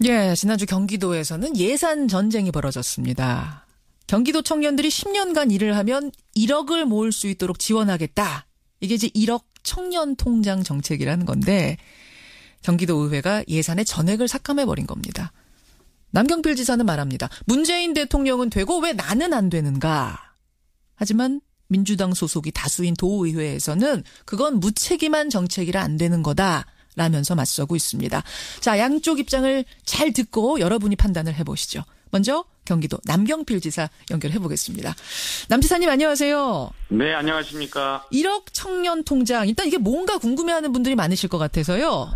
예, 지난주 경기도에서는 예산 전쟁이 벌어졌습니다. 경기도 청년들이 10년간 일을 하면 1억을 모을 수 있도록 지원하겠다. 이게 이제 1억 청년 통장 정책이라는 건데 경기도 의회가 예산의 전액을 삭감해버린 겁니다. 남경필 지사는 말합니다. 문재인 대통령은 되고 왜 나는 안 되는가? 하지만 민주당 소속이 다수인 도의회에서는 그건 무책임한 정책이라 안 되는 거다. 라면서 맞서고 있습니다. 자, 양쪽 입장을 잘 듣고 여러분이 판단을 해보시죠. 먼저 경기도 남경필 지사 연결해 보겠습니다. 남 지사님 안녕하세요. 네, 안녕하십니까. 1억 청년 통장. 일단 이게 뭔가 궁금해하는 분들이 많으실 것 같아서요.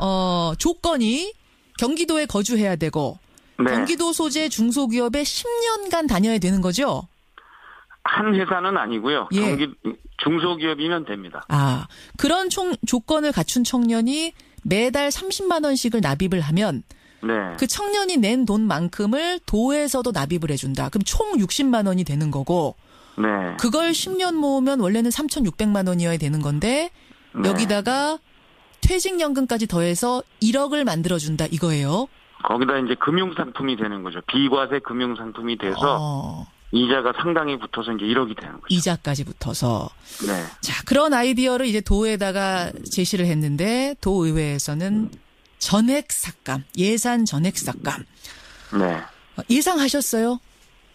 조건이 경기도에 거주해야 되고 네. 경기도 소재 중소기업에 10년간 다녀야 되는 거죠? 한 회사는 아니고요. 예. 중소기업이면 됩니다. 아, 그런 조건을 갖춘 청년이 매달 30만 원씩을 납입을 하면 네. 그 청년이 낸 돈만큼을 도에서도 납입을 해준다. 그럼 총 60만 원이 되는 거고 네. 그걸 10년 모으면 원래는 3,600만 원이어야 되는 건데 네. 여기다가 퇴직연금까지 더해서 1억을 만들어준다 이거예요. 거기다 이제 금융상품이 되는 거죠. 비과세 금융상품이 돼서 이자가 상당히 붙어서 이제 1억이 되는 거죠. 이자까지 붙어서. 네. 자, 그런 아이디어를 이제 도에다가 제시를 했는데 도의회에서는 전액 삭감, 예산 전액 삭감. 네. 예상하셨어요?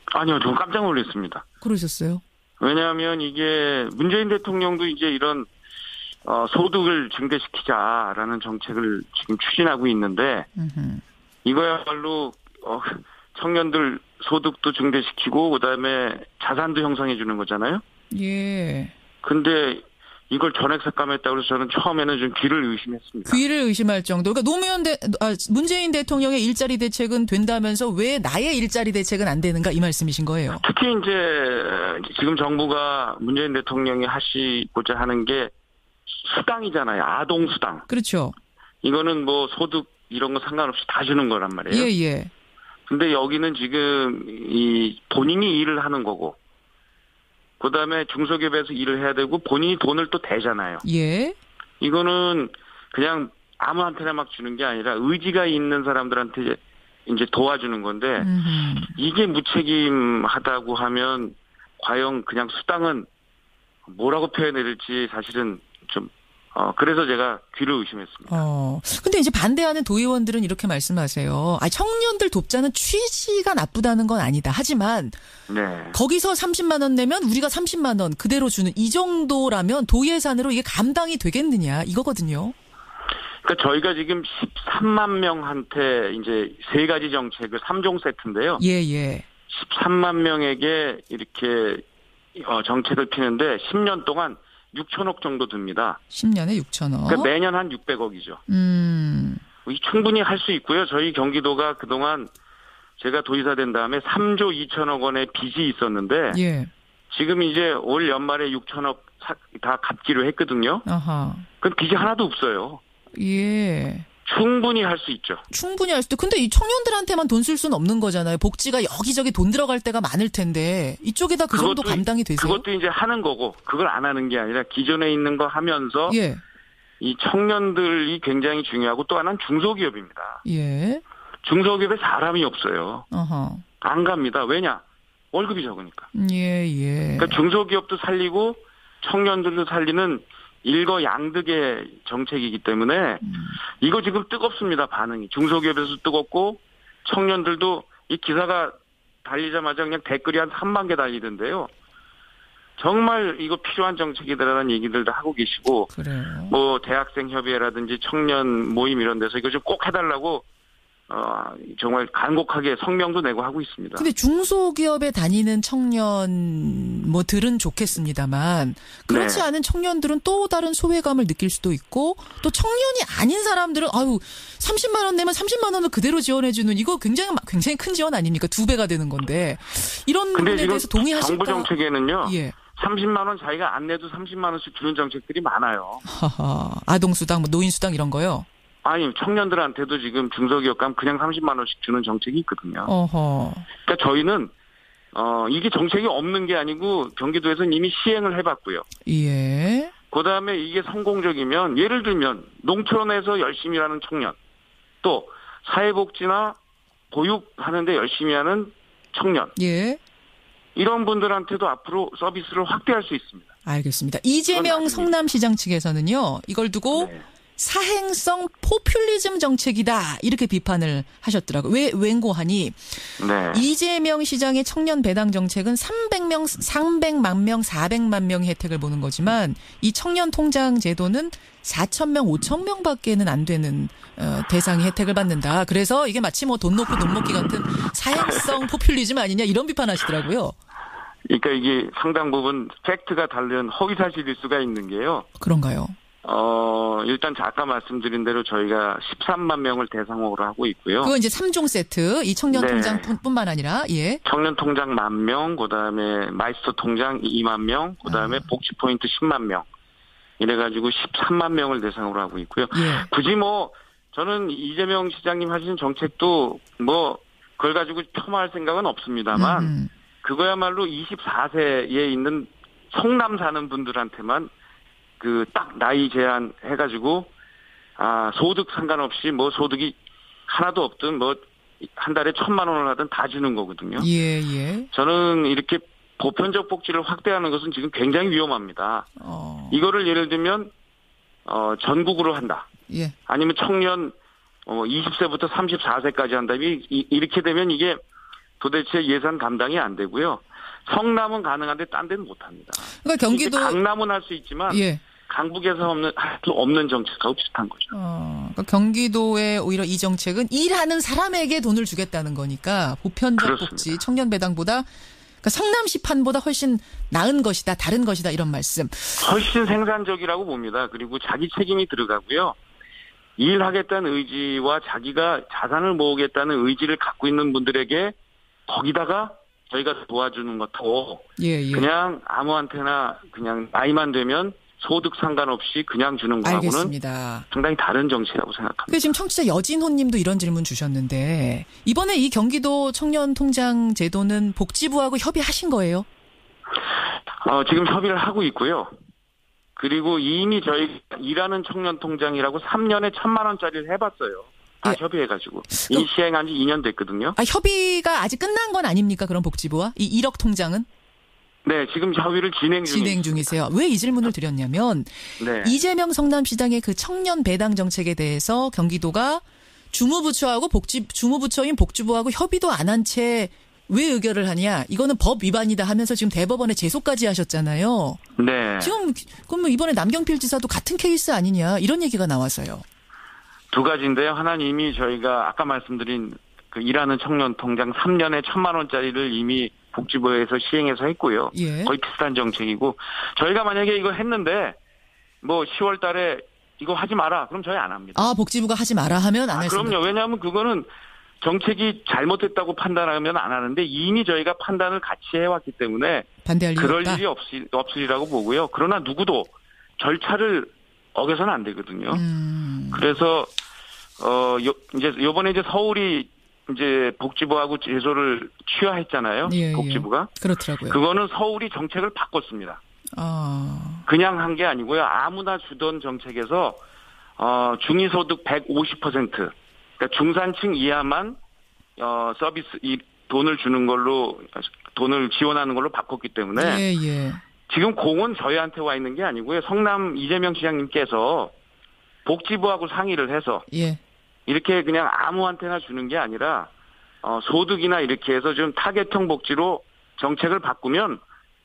아니요, 좀 깜짝 놀랐습니다. 그러셨어요? 왜냐하면 이게 문재인 대통령도 이제 이런 소득을 증대시키자라는 정책을 지금 추진하고 있는데 이거야말로 청년들 소득도 증대시키고 그다음에 자산도 형성해 주는 거잖아요. 예. 근데 이걸 전액 삭감했다고 해서 저는 처음에는 좀 귀를 의심했습니다. 귀를 의심할 정도. 그러니까 문재인 대통령의 일자리 대책은 된다면서 왜 나의 일자리 대책은 안 되는가 이 말씀이신 거예요. 특히 이제 지금 정부가 문재인 대통령이 하시고자 하는 게 수당이잖아요. 아동 수당. 그렇죠. 이거는 뭐 소득 이런 거 상관없이 다 주는 거란 말이에요. 예, 예. 근데 여기는 지금 이 본인이 일을 하는 거고 그다음에 중소기업에서 일을 해야 되고 본인이 돈을 또 대잖아요. 예. 이거는 그냥 아무한테나 막 주는 게 아니라 의지가 있는 사람들한테 이제 도와주는 건데 이게 무책임하다고 하면 과연 그냥 수당은 뭐라고 표현해야 될지 사실은 좀 그래서 제가 귀를 의심했습니다. 근데 이제 반대하는 도의원들은 이렇게 말씀하세요. 청년들 돕자는 취지가 나쁘다는 건 아니다. 하지만 네. 거기서 30만 원 내면 우리가 30만 원 그대로 주는 이 정도라면 도 예산으로 이게 감당이 되겠느냐 이거거든요. 그러니까 저희가 지금 13만 명한테 이제 세 가지 정책을 3종 세트인데요. 예, 예. 13만 명에게 이렇게 정책을 피는데 10년 동안 6천억 정도 듭니다. 10년에 6천억. 그러니까 매년 한 600억이죠. 충분히 할 수 있고요. 저희 경기도가 그동안 제가 도의사 된 다음에 3조 2천억 원의 빚이 있었는데 예. 지금 이제 올 연말에 6천억 다 갚기로 했거든요. 아하. 그럼 빚이 하나도 없어요. 예. 충분히 할 수 있죠. 충분히 할 수 있죠. 근데 이 청년들한테만 돈 쓸 수는 없는 거잖아요. 복지가 여기저기 돈 들어갈 때가 많을 텐데 이쪽에다 그 정도 감당이 되세요? 그것도 이제 하는 거고 그걸 안 하는 게 아니라 기존에 있는 거 하면서 예. 이 청년들이 굉장히 중요하고 또 하나는 중소기업입니다. 예. 중소기업에 사람이 없어요. 어허. 안 갑니다. 왜냐? 월급이 적으니까. 예, 예. 그러니까 중소기업도 살리고 청년들도 살리는 일거양득의 정책이기 때문에 이거 지금 뜨겁습니다. 반응이. 중소기업에서 뜨겁고 청년들도 이 기사가 달리자마자 그냥 댓글이 한 3만 개 달리던데요. 정말 이거 필요한 정책이다라는 얘기들도 하고 계시고 그래요. 뭐 대학생 협의회라든지 청년 모임 이런 데서 이거 좀 꼭 해달라고 정말 간곡하게 성명도 내고 하고 있습니다. 근데 중소기업에 다니는 청년들은 좋겠습니다만 그렇지 네. 않은 청년들은 또 다른 소외감을 느낄 수도 있고 또 청년이 아닌 사람들은 30만 원 내면 30만 원을 그대로 지원해주는 이거 굉장히 큰 지원 아닙니까? 2배가 되는 건데 이런 부분에 대해서 동의하실까? 정부 정책에는요. 예. 30만 원 자기가 안 내도 30만 원씩 주는 정책들이 많아요. 아동수당, 노인수당 이런 거요? 아니 청년들한테도 지금 중소기업 가면 그냥 30만 원씩 주는 정책이 있거든요. 어허. 그러니까 저희는 이게 정책이 없는 게 아니고 경기도에서는 이미 시행을 해봤고요. 예. 그다음에 이게 성공적이면 예를 들면 농촌에서 열심히 일하는 청년 또 사회복지나 보육하는데 열심히 하는 청년. 예. 이런 분들한테도 앞으로 서비스를 확대할 수 있습니다. 알겠습니다. 이재명 성남시장 측에서는요. 이걸 두고 네. 사행성 포퓰리즘 정책이다. 이렇게 비판을 하셨더라고요. 왜 웬고하니 네. 이재명 시장의 청년 배당 정책은 300만 명, 400만 명의 혜택을 보는 거지만 이 청년 통장 제도는 4,000명, 5,000명밖에는 안 되는 대상의 혜택을 받는다. 그래서 이게 마치 뭐 돈 놓고 돈 먹기 같은 사행성 포퓰리즘 아니냐 이런 비판하시더라고요. 그러니까 이게 상당 부분 팩트가 다른 허위 사실일 수가 있는 게요. 그런가요? 일단 아까 말씀드린 대로 저희가 13만 명을 대상으로 하고 있고요. 그건 이제 3종 세트, 이 청년 네. 통장뿐만 아니라, 예. 청년 통장 10,000명, 그 다음에 마이스터 통장 2만 명, 그 다음에 복지 포인트 10만 명. 이래가지고 13만 명을 대상으로 하고 있고요. 예. 굳이 뭐, 저는 이재명 시장님 하시는 정책도 뭐, 그걸 가지고 폄하할 생각은 없습니다만, 그거야말로 24세에 있는 성남 사는 분들한테만 딱 나이 제한 해가지고, 소득 상관없이 뭐 소득이 하나도 없든 뭐, 한 달에 1,000만 원을 하든 다 주는 거거든요. 예, 예. 저는 이렇게 보편적 복지를 확대하는 것은 지금 굉장히 위험합니다. 이거를 예를 들면, 전국으로 한다. 예. 아니면 청년, 20세부터 34세까지 한다. 이렇게 되면 이게 도대체 예산 감당이 안 되고요. 성남은 가능한데 딴 데는 못 합니다. 그러니까 경기도. 강남은 할 수 있지만. 예. 강북에서 없는 정책하고 비슷한 거죠. 그러니까 경기도에 오히려 이 정책은 일하는 사람에게 돈을 주겠다는 거니까 보편적 그렇습니다. 복지, 청년 배당보다 그러니까 성남시 판보다 훨씬 나은 것이다, 다른 것이다 이런 말씀. 훨씬 생산적이라고 봅니다. 그리고 자기 책임이 들어가고요. 일하겠다는 의지와 자기가 자산을 모으겠다는 의지를 갖고 있는 분들에게 거기다가 저희가 도와주는 것하고 예. 그냥 아무한테나 그냥 나이만 되면 소득 상관없이 그냥 주는 거하고는 알겠습니다. 상당히 다른 정치라고 생각합니다. 지금 청취자 여진호 님도 이런 질문 주셨는데 이번에 이 경기도 청년 통장 제도는 복지부하고 협의하신 거예요? 지금 협의를 하고 있고요. 그리고 이미 저희 일하는 청년 통장이라고 3년에 1,000만 원짜리를 해봤어요. 다 예. 협의해가지고. 이 시행한 지 2년 됐거든요. 협의가 아직 끝난 건 아닙니까? 그럼 복지부와? 이 1억 통장은? 네, 지금 협의를 진행 중이세요. 왜 이 질문을 드렸냐면 네. 이재명 성남시장의 그 청년 배당 정책에 대해서 경기도가 주무부처하고 주무부처인 복지부하고 협의도 안 한 채 왜 의결을 하냐? 이거는 법 위반이다 하면서 지금 대법원에 제소까지 하셨잖아요. 네. 지금 그러면 이번에 남경필 지사도 같은 케이스 아니냐 이런 얘기가 나와서요. 두 가지인데요. 하나는 이미 저희가 아까 말씀드린 그 일하는 청년 통장 3년에 1,000만 원짜리를 이미 복지부에서 시행해서 했고요. 예. 거의 비슷한 정책이고 저희가 만약에 이거 했는데 뭐 10월 달에 이거 하지 마라. 그럼 저희 안 합니다. 복지부가 하지 마라 하면 안 할 수 있는. 그럼요. 왜냐하면 그거는 정책이 잘못됐다고 판단하면 안 하는데 이미 저희가 판단을 같이 해왔기 때문에 반대할 이유 그럴 없다. 일이 없으리라고 보고요. 그러나 누구도 절차를 어겨서는 안 되거든요. 그래서 이제 요번에 이제 서울이 이제 복지부하고 제소를 취하했잖아요. 예, 복지부가. 예. 그렇더라고요. 그거는 서울이 정책을 바꿨습니다. 그냥 한 게 아니고요. 아무나 주던 정책에서 중위소득 150%, 그러니까 중산층 이하만 서비스 이 돈을 주는 걸로 돈을 지원하는 걸로 바꿨기 때문에 예. 지금 공은 저희한테 와 있는 게 아니고요. 성남 이재명 시장님께서 복지부하고 상의를 해서 예. 이렇게 그냥 아무한테나 주는 게 아니라 소득이나 이렇게 해서 좀 타겟형 복지로 정책을 바꾸면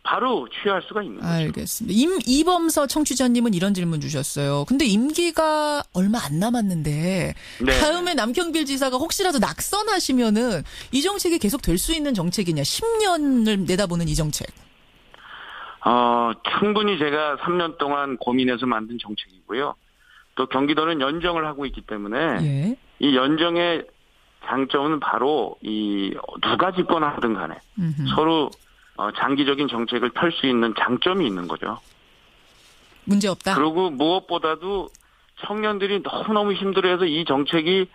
바로 취할 수가 있는 거죠. 알겠습니다. 이범서 청취자님은 이런 질문 주셨어요. 근데 임기가 얼마 안 남았는데 네. 다음에 남경필 지사가 혹시라도 낙선하시면은 이 정책이 계속 될 수 있는 정책이냐? 10년을 내다보는 이 정책. 충분히 제가 3년 동안 고민해서 만든 정책이고요. 또 경기도는 연정을 하고 있기 때문에 예. 이 연정의 장점은 바로 이 누가 집권하든 간에 서로 장기적인 정책을 펼 수 있는 장점이 있는 거죠. 문제 없다. 그리고 무엇보다도 청년들이 너무너무 힘들어해서 이 정책이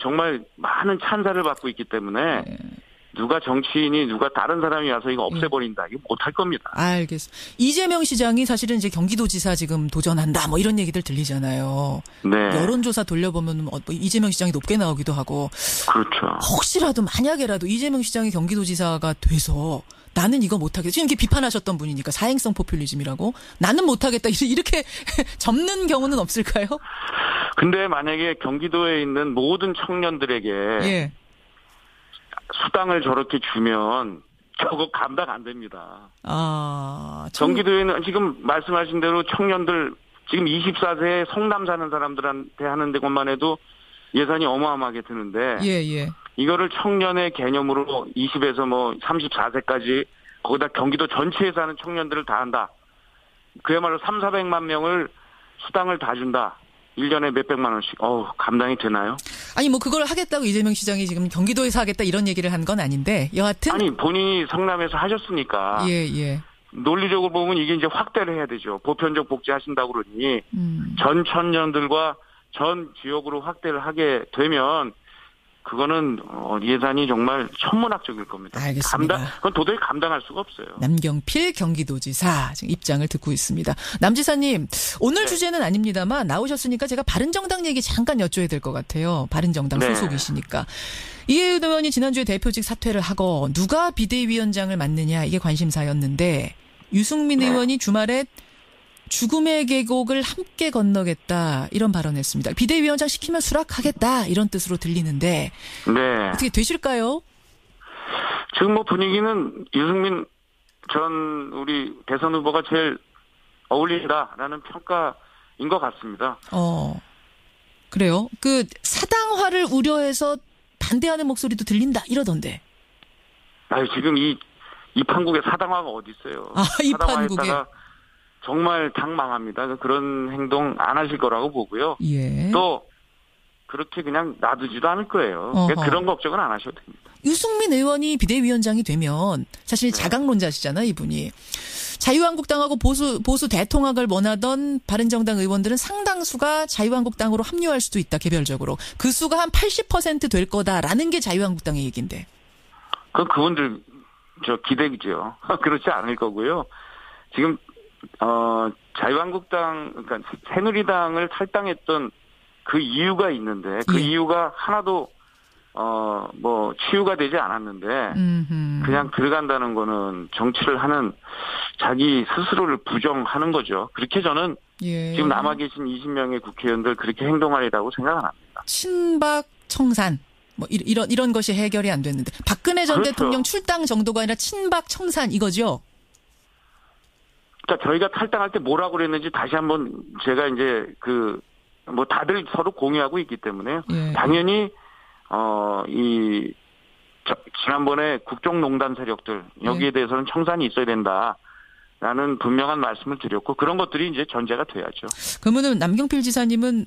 정말 많은 찬사를 받고 있기 때문에 누가 정치인이 누가 다른 사람이 와서 이거 없애버린다. 이거 못할 겁니다. 알겠습니다. 이재명 시장이 사실은 이제 경기도지사 지금 도전한다 뭐 이런 얘기들 들리잖아요. 네. 여론조사 돌려보면 이재명 시장이 높게 나오기도 하고. 그렇죠. 혹시라도 만약에라도 이재명 시장이 경기도지사가 돼서 나는 이거 못하겠다. 지금 이렇게 비판하셨던 분이니까 사행성 포퓰리즘이라고. 나는 못하겠다. 이렇게 접는 경우는 없을까요? 근데 만약에 경기도에 있는 모든 청년들에게 예. 수당을 저렇게 주면 저거 감당 안 됩니다. 경기도에는 지금 말씀하신 대로 청년들 지금 24세에 성남 사는 사람들한테 하는 데것만 해도 예산이 어마어마하게 드는데 예. 이거를 청년의 개념으로 20에서 뭐 34세까지 거기다 경기도 전체에 사는 청년들을 다 한다. 그야말로 300~400만 명을 수당을 다 준다. 1년에 몇백만 원씩. 감당이 되나요? 아니 뭐 그걸 하겠다고 이재명 시장이 지금 경기도에서 하겠다 이런 얘기를 한 건 아닌데 여하튼 아니 본인이 성남에서 하셨으니까 예. 논리적으로 보면 이게 이제 확대를 해야 되죠. 보편적 복지 하신다고 그러니 전 청년들과 전 지역으로 확대를 하게 되면 그거는 예산이 정말 천문학적일 겁니다. 알겠습니다. 그건 도저히 감당할 수가 없어요. 남경필 경기도지사 지금 입장을 듣고 있습니다. 남 지사님 오늘 네. 주제는 아닙니다만 나오셨으니까 제가 바른정당 얘기 잠깐 여쭤야 될 것 같아요. 바른정당 네. 소속이시니까. 이해운 의원이 지난주에 대표직 사퇴를 하고 누가 비대위원장을 맡느냐 이게 관심사였는데 유승민 의원이 주말에 죽음의 계곡을 함께 건너겠다 이런 발언했습니다. 비대위원장 시키면 수락하겠다 이런 뜻으로 들리는데 네. 어떻게 되실까요? 지금 뭐 분위기는 유승민 전 우리 대선 후보가 제일 어울린다라는 평가인 것 같습니다. 그래요? 그 사당화를 우려해서 반대하는 목소리도 들린다 이러던데. 지금 이 판국에 사당화가 어디 있어요? 이 판국에. 정말 당 망합니다. 그런 행동 안 하실 거라고 보고요. 예. 또 그렇게 그냥 놔두지도 않을 거예요. 그런 걱정은 안 하셔도 됩니다. 유승민 의원이 비대위원장이 되면 사실 자강론자시잖아요, 이분이. 자유한국당하고 보수 대통합을 원하던 바른정당 의원들은 상당수가 자유한국당으로 합류할 수도 있다, 개별적으로. 그 수가 한 80% 될 거다라는 게 자유한국당의 얘기인데. 그분들 기대죠. 그렇지 않을 거고요. 지금 자유한국당, 그러니까 새누리당을 탈당했던 그 이유가 있는데, 그 이유가 하나도, 치유가 되지 않았는데, 그냥 들어간다는 거는 정치를 하는 자기 스스로를 부정하는 거죠. 그렇게 저는 지금 남아 계신 20명의 국회의원들 그렇게 행동하리라고 생각 안 합니다. 친박 청산. 이런 것이 해결이 안 됐는데. 박근혜 전 그렇죠. 대통령 출당 정도가 아니라 친박 청산 이거죠? 그러니까 저희가 탈당할 때 뭐라고 그랬는지 다시 한번 제가 이제 다들 서로 공유하고 있기 때문에 당연히 지난번에 국정농단 세력들 여기에 대해서는 청산이 있어야 된다라는 분명한 말씀을 드렸고 그런 것들이 이제 전제가 돼야죠. 그러면은 남경필 지사님은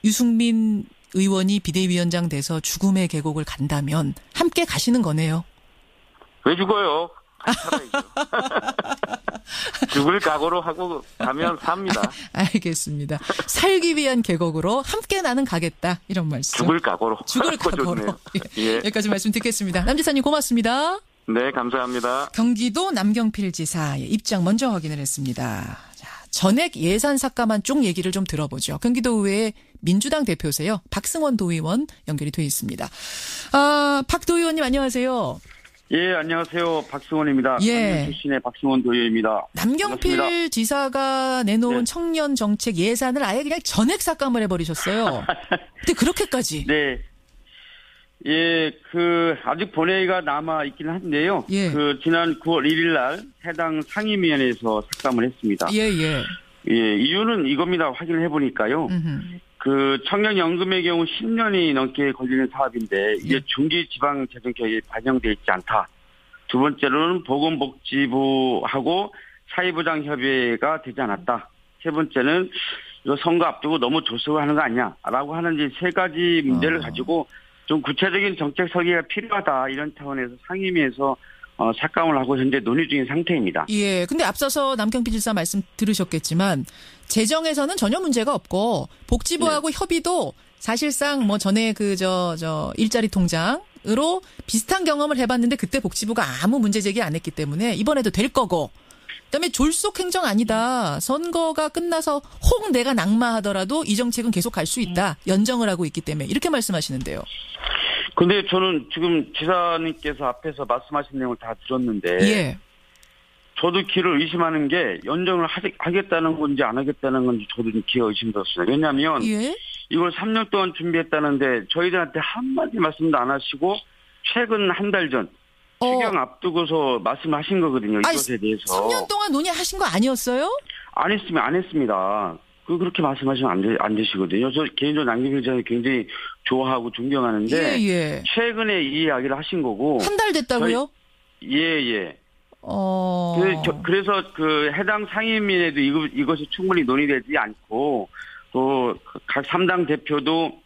유승민 의원이 비대위원장 돼서 죽음의 계곡을 간다면 함께 가시는 거네요. 왜 죽어요? 죽을 각오로 하고 가면 삽니다. 알겠습니다. 살기 위한 계곡으로 함께 나는 가겠다 이런 말씀. 죽을 각오로. 죽을 각오로. 예. 여기까지 말씀 듣겠습니다. 남 지사님 고맙습니다. 네, 감사합니다. 경기도 남경필 지사의 입장 먼저 확인을 했습니다. 자, 전액 예산 삭감한 쪽 얘기를 좀 들어보죠. 경기도의회 민주당 대표세요. 박승원 도의원 연결이 돼 있습니다. 박 도의원님 안녕하세요. 예, 안녕하세요. 박승원입니다. 예. 출신의 박승원 도의원입니다. 남경필 반갑습니다. 지사가 내놓은 청년 정책 예산을 아예 그냥 전액 삭감을 해버리셨어요. 근데 그렇게까지. 네. 예, 아직 본회의가 남아 있긴 한데요. 예. 지난 9월 1일 날 해당 상임위원회에서 삭감을 했습니다. 예. 예, 이유는 이겁니다. 확인을 해보니까요. 청년연금의 경우 10년이 넘게 걸리는 사업인데 이게 중기지방재정계획에 반영되어 있지 않다. 두 번째로는 보건복지부하고 사회부장협의회가 되지 않았다. 세 번째는 이거 선거 앞두고 너무 조속하는 거 아니냐라고 하는 이제 세 가지 문제를 가지고 좀 구체적인 정책 설계가 필요하다. 이런 차원에서 상임위에서 삭감을 하고 현재 논의 중인 상태입니다. 예. 근데 앞서서 남경필 지사 말씀 들으셨겠지만 재정에서는 전혀 문제가 없고 복지부하고 협의도 사실상 전에 일자리 통장 으로 비슷한 경험을 해봤는데 그때 복지부가 아무 문제 제기 안 했기 때문에 이번에도 될 거고. 그다음에 졸속 행정 아니다. 선거가 끝나서 혹 내가 낙마하더라도 이 정책은 계속 갈 수 있다. 연정을 하고 있기 때문에 이렇게 말씀하시는데요. 근데 저는 지금 지사님께서 앞에서 말씀하신 내용을 다 들었는데 예. 저도 길을 의심하는 게 연정을 하겠다는 건지 안 하겠다는 건지 저도 기가 의심스럽습니다. 왜냐하면 예? 이걸 3년 동안 준비했다는데 저희들한테 한마디 말씀도 안 하시고 최근 한 달 전 추경 앞두고서 말씀하신 거거든요. 이것에 대해서. 3년 동안 논의하신 거 아니었어요? 안 했습니다. 그렇게 말씀하시면 안 되시거든요. 저 개인적으로 남경필 지사님 굉장히 좋아하고 존경하는데 예. 최근에 이 이야기를 하신 거고. 한 달 됐다고요? 예. 그래서 그 해당 상임위에도 이것이 충분히 논의되지 않고 또 각 3당 대표도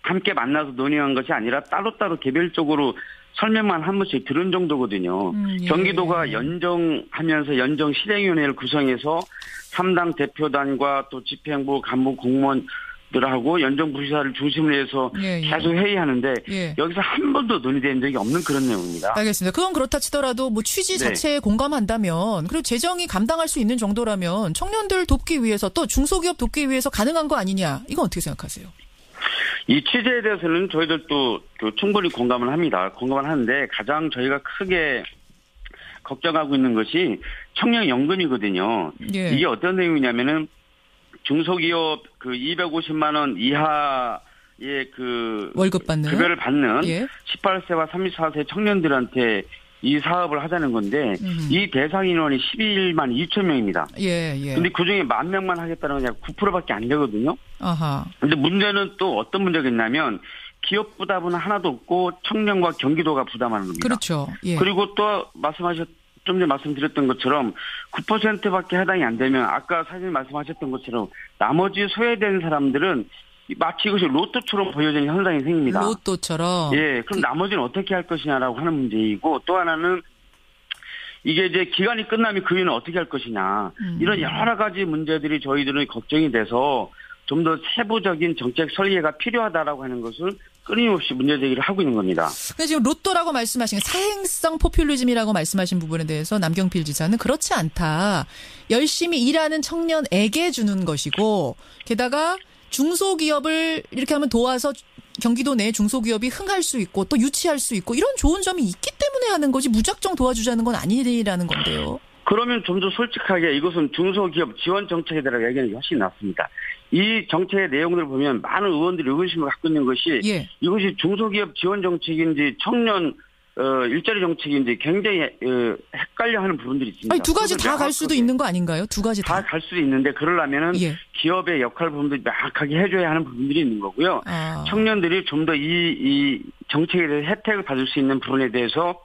함께 만나서 논의한 것이 아니라 따로따로 개별적으로 설명만 한 번씩 들은 정도거든요. 예. 경기도가 연정하면서 연정 실행위원회를 구성해서 3당 대표단과 또 집행부 간부 공무원들하고 연정부시사를 중심으로 해서 계속 회의하는데 여기서 한 번도 논의된 적이 없는 그런 내용입니다. 알겠습니다. 그건 그렇다 치더라도 뭐 취지 자체에 공감한다면 그리고 재정이 감당할 수 있는 정도라면 청년들 돕기 위해서 또 중소기업 돕기 위해서 가능한 거 아니냐. 이건 어떻게 생각하세요? 이 취지에 대해서는 저희들도 충분히 공감을 합니다. 공감을 하는데 가장 저희가 크게 걱정하고 있는 것이 청년연금이거든요. 예. 이게 어떤 내용이냐면은 중소기업 250만 원 이하의 월급 받는 급여를 받는 18세와 34세 청년들한테 이 사업을 하자는 건데 이 대상 인원이 11만 2천 명입니다. 예. 근데 그중에 1,000명만 하겠다는 건 약 9%밖에 안 되거든요. 아하. 근데 문제는 또 어떤 문제가 있냐면 기업 부담은 하나도 없고 청년과 경기도가 부담하는 겁니다. 그렇죠. 예. 그리고 또 좀 전에 말씀드렸던 것처럼 9%밖에 해당이 안 되면 아까 사장님 말씀하셨던 것처럼 나머지 소외된 사람들은 마치 이것이 로또처럼 보여지는 현상이 생깁니다. 로또처럼. 예, 그럼 나머지는 어떻게 할 것이냐라고 하는 문제이고 또 하나는 이게 이제 기간이 끝나면 그 이후는 어떻게 할 것이냐. 이런 여러 가지 문제들이 저희들은 걱정이 돼서 좀 더 세부적인 정책 설계가 필요하다라고 하는 것을 끊임없이 문제 제기를 하고 있는 겁니다. 근데 지금 로또라고 말씀하신 사행성 포퓰리즘이라고 말씀하신 부분에 대해서 남경필 지사는 그렇지 않다. 열심히 일하는 청년에게 주는 것이고 게다가 중소기업을 이렇게 하면 도와서 경기도 내 중소기업이 흥할 수 있고 또 유치할 수 있고 이런 좋은 점이 있기 때문에 하는 거지 무작정 도와주자는 건 아니라는 건데요. 그러면 좀 더 솔직하게 이것은 중소기업 지원 정책에 대한 얘기는 훨씬 낫습니다. 이 정책의 내용들을 보면 많은 의원들이 의구심을 갖고 있는 것이 이것이 중소기업 지원 정책인지 청년 일자리 정책인지 굉장히 헷갈려하는 부분들이 있습니다. 아니, 두 가지 다 갈 수도 있는 거 아닌가요? 두 가지 다 갈 수도 있는데 그러려면은 기업의 역할 부분들이 명확하게 해줘야 하는 부분들이 있는 거고요. 청년들이 좀 더 이 정책에 대해서 혜택을 받을 수 있는 부분에 대해서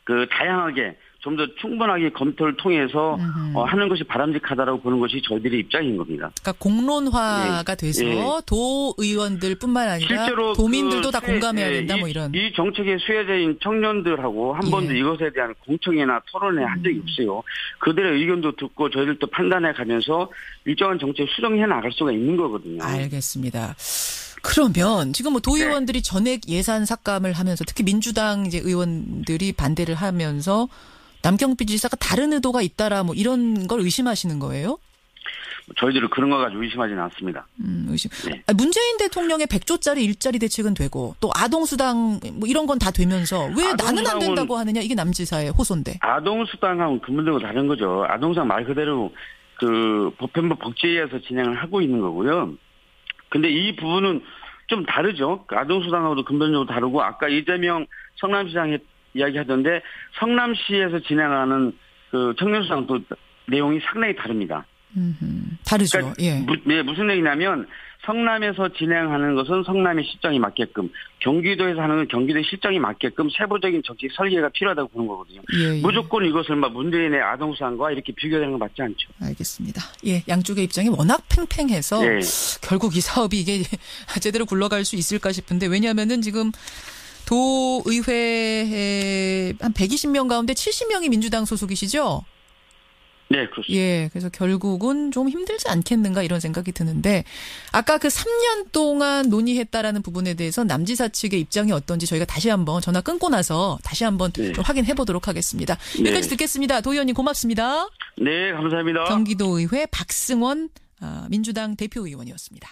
다양하게 좀 더 충분하게 검토를 통해서 하는 것이 바람직하다라고 보는 것이 저희들의 입장인 겁니다. 그러니까 공론화가 돼서 도의원들뿐만 아니라 실제로 도민들도 다 공감해야 된다 뭐 이런. 이 정책의 수혜자인 청년들하고 한 번도 이것에 대한 공청회나 토론회 한 적이 없어요. 그들의 의견도 듣고 저희들도 판단해 가면서 일정한 정책 수정해 나갈 수가 있는 거거든요. 알겠습니다. 그러면 지금 뭐 도의원들이 전액 예산 삭감을 하면서 특히 민주당 이제 의원들이 반대를 하면서 남경필 지사가 다른 의도가 있다라 뭐 이런 걸 의심하시는 거예요? 저희들은 그런 거 가지고 의심하지는 않습니다. 의심. 문재인 대통령의 100조짜리 일자리 대책은 되고 또 아동수당 뭐 이런 건 다 되면서 왜 나는 안 된다고 하느냐 이게 남 지사의 호소인데. 아동수당하고는 근본적으로 다른 거죠. 아동수당 말 그대로 보편부 복지위에서 진행을 하고 있는 거고요. 근데 이 부분은 좀 다르죠. 아동수당하고도 근본적으로 다르고 아까 이재명 성남시장이 이야기하던데 성남시에서 진행하는 청년수당 또 내용이 상당히 다릅니다. 다르죠. 그러니까 무슨 얘기냐면 성남에서 진행하는 것은 성남의 실정에 맞게끔 경기도에서 하는 건 경기도의 실정에 맞게끔 세부적인 정책 설계가 필요하다고 보는 거거든요. 무조건 이것을 문재인의 아동수당과 이렇게 비교되는 건 맞지 않죠. 알겠습니다. 양쪽의 입장이 워낙 팽팽해서 결국 이 사업이 이게 제대로 굴러갈 수 있을까 싶은데 왜냐하면은 지금 도의회 한 120명 가운데 70명이 민주당 소속이시죠? 네, 그렇습니다. 예, 그래서 결국은 좀 힘들지 않겠는가 이런 생각이 드는데 아까 그 3년 동안 논의했다라는 부분에 대해서 남지사 측의 입장이 어떤지 저희가 다시 한번 전화 끊고 나서 다시 한번 좀 확인해 보도록 하겠습니다. 여기까지 듣겠습니다. 도 의원님 고맙습니다. 네, 감사합니다. 경기도의회 박승원 민주당 대표의원이었습니다.